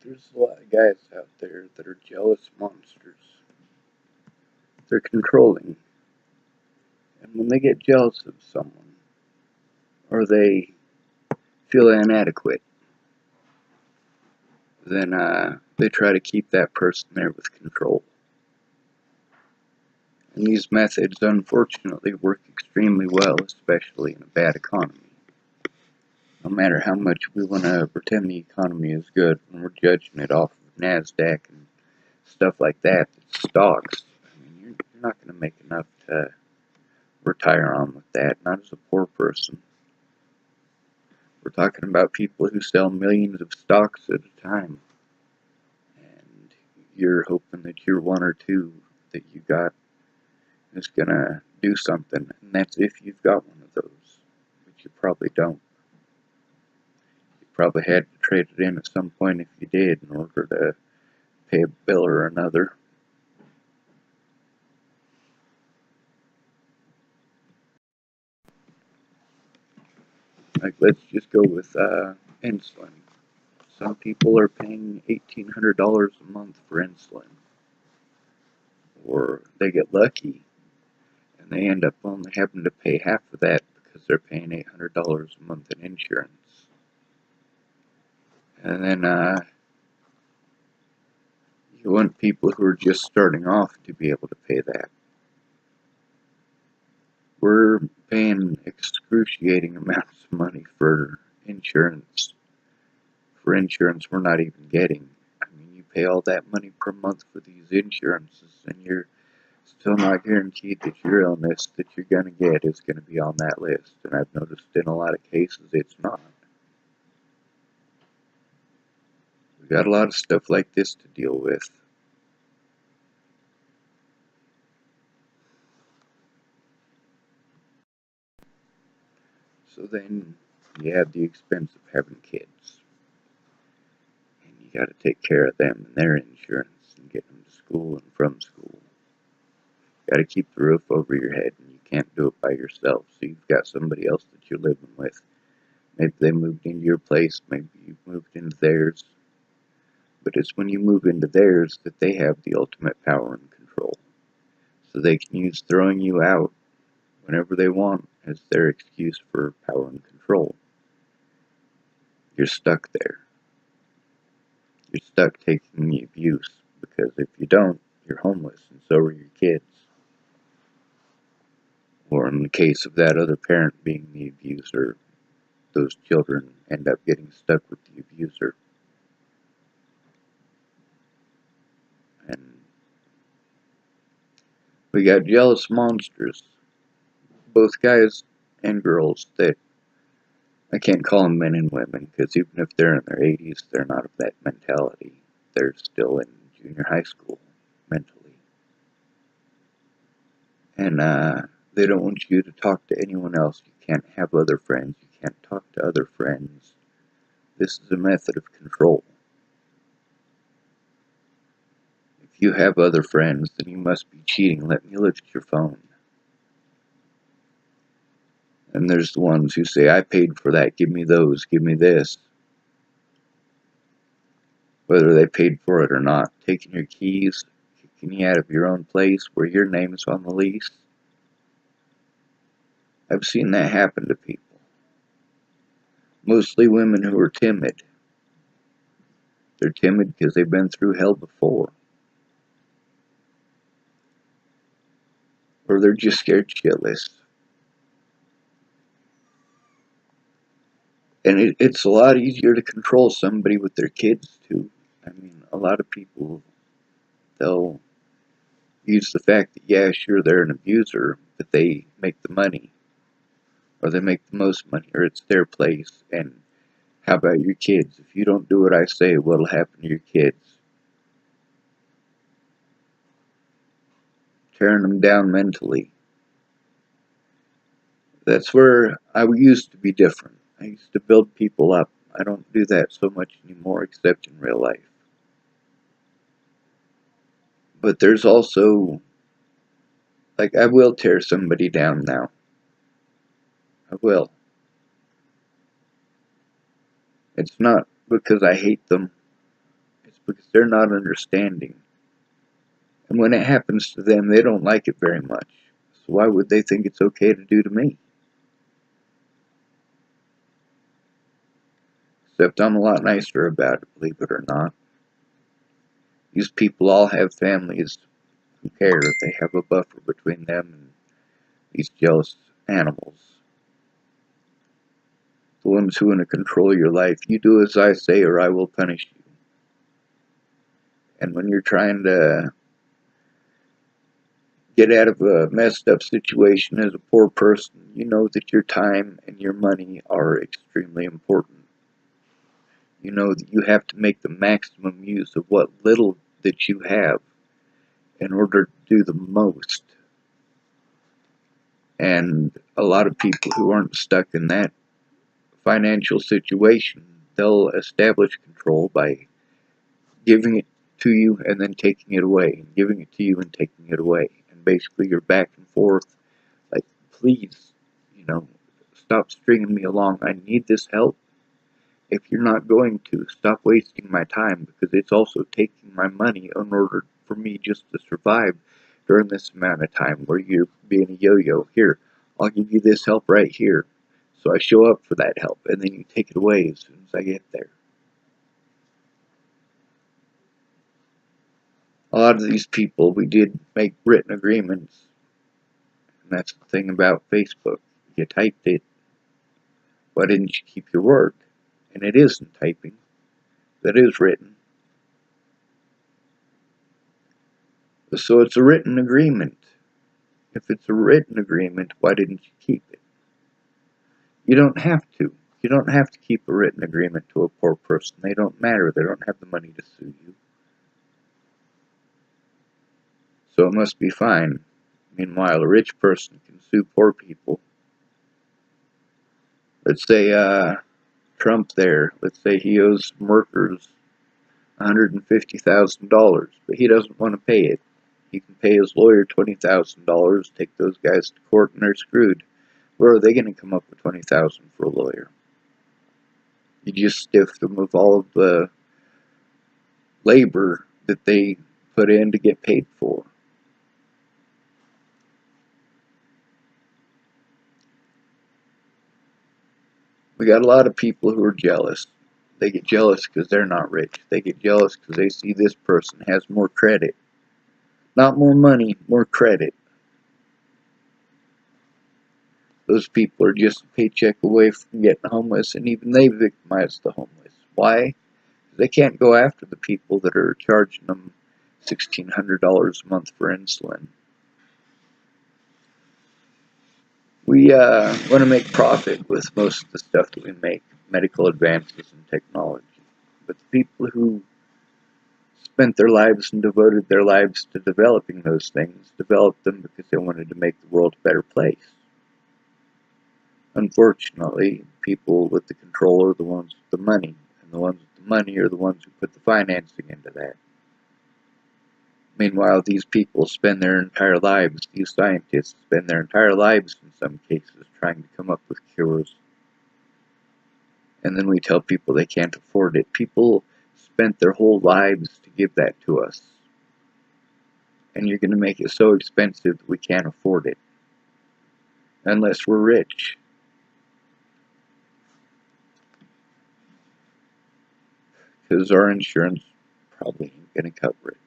There's a lot of guys out there that are jealous monsters. They're controlling. And when they get jealous of someone, or they feel inadequate, then they try to keep that person there with control. And these methods, unfortunately, work extremely well, especially in a bad economy. No matter how much we want to pretend the economy is good when we're judging it off of NASDAQ and stuff like that, it's stocks. I mean, you're not going to make enough to retire on with that, not as a poor person. We're talking about people who sell millions of stocks at a time, and you're hoping that your one or two that you got is gonna do something, and that's if you've got one of those, but you probably don't. You probably had to trade it in at some point if you did in order to pay a bill or another. Like, let's just go with insulin. Some people are paying $1,800 a month for insulin, or they get lucky and they end up only having to pay half of that because they're paying $800 a month in insurance. And then you want people who are just starting off to be able to pay that. We're paying excruciating amounts of money for insurance we're not even getting. I mean, you pay all that money per month for these insurances, and you're still not guaranteed that your illness that you're going to get is going to be on that list. And I've noticed in a lot of cases it's not. We've got a lot of stuff like this to deal with. So then you have the expense of having kids. And you got to take care of them and their insurance and get them to school and from school. You got to keep the roof over your head, and you can't do it by yourself. So you've got somebody else that you're living with. Maybe they moved into your place, maybe you moved into theirs. But it's when you move into theirs that they have the ultimate power and control. So they can use throwing you out whenever they want as their excuse for power and control. You're stuck there. You're stuck taking the abuse, because if you don't, you're homeless, and so are your kids. Or in the case of that other parent being the abuser, those children end up getting stuck with the abuser. And we got jealous monsters, both guys and girls, that I can't call them men and women, because even if they're in their 80s, they're not of that mentality. They're still in junior high school, mentally. And they don't want you to talk to anyone else. You can't have other friends. You can't talk to other friends. This is a method of control. If you have other friends, then you must be cheating. Let me look at your phone. And there's the ones who say, I paid for that, give me those, give me this. Whether they paid for it or not, taking your keys, kicking you out of your own place where your name is on the lease. I've seen that happen to people. Mostly women who are timid. They're timid because they've been through hell before. Or they're just scared shitless. And it's a lot easier to control somebody with their kids, too. I mean, a lot of people, they'll use the fact that, yeah, sure, they're an abuser, but they make the money. Or they make the most money, or it's their place. And how about your kids? If you don't do what I say, what'll happen to your kids? Tearing them down mentally. That's where I used to be different. I used to build people up. I don't do that so much anymore, except in real life. But there's also, like, I will tear somebody down now. I will. It's not because I hate them because they're not understanding. And when it happens to them, they don't like it very much. So why would they think it's okay to do to me? Except I'm a lot nicer about it, believe it or not. These people all have families who care. They have a buffer between them and these jealous animals. The ones who want to control your life. You do as I say or I will punish you. And when you're trying to get out of a messed up situation as a poor person, you know that your time and your money are extremely important. You know that you have to make the maximum use of what little that you have in order to do the most. And a lot of people who aren't stuck in that financial situation, they'll establish control by giving it to you and then taking it away, and giving it to you and taking it away. And basically you're back and forth, like, please, stop stringing me along. I need this help. If you're not going to, stop wasting my time, because it's also taking my money in order for me just to survive during this amount of time where you're being a yo-yo. Here, I'll give you this help right here. So I show up for that help, and then you take it away as soon as I get there. A lot of these people, we did make written agreements, and that's the thing about Facebook. You typed it. Why didn't you keep your word? And it isn't typing. That is written. So it's a written agreement. If it's a written agreement, why didn't you keep it? You don't have to. You don't have to keep a written agreement to a poor person. They don't matter. They don't have the money to sue you. So it must be fine. Meanwhile, a rich person can sue poor people. Let's say Trump there, let's say he owes workers $150,000, but he doesn't want to pay it. He can pay his lawyer $20,000, take those guys to court, and they're screwed. Where are they going to come up with $20,000 for a lawyer? You just stiff them of all of the labor that they put in to get paid for. We got a lot of people who are jealous. They get jealous because they're not rich. They get jealous because they see this person has more credit. Not more money, more credit. Those people are just a paycheck away from getting homeless, and even they victimize the homeless. Why? They can't go after the people that are charging them $1,600 a month for insulin. We want to make profit with most of the stuff that we make, medical advances and technology. But the people who spent their lives and devoted their lives to developing those things developed them because they wanted to make the world a better place. Unfortunately, people with the control are the ones with the money, and the ones with the money are the ones who put the financing into that. Meanwhile, these people spend their entire lives, these scientists spend their entire lives in some cases trying to come up with cures. And then we tell people they can't afford it. People spent their whole lives to give that to us. And you're going to make it so expensive that we can't afford it. Unless we're rich. Because our insurance probably ain't going to cover it.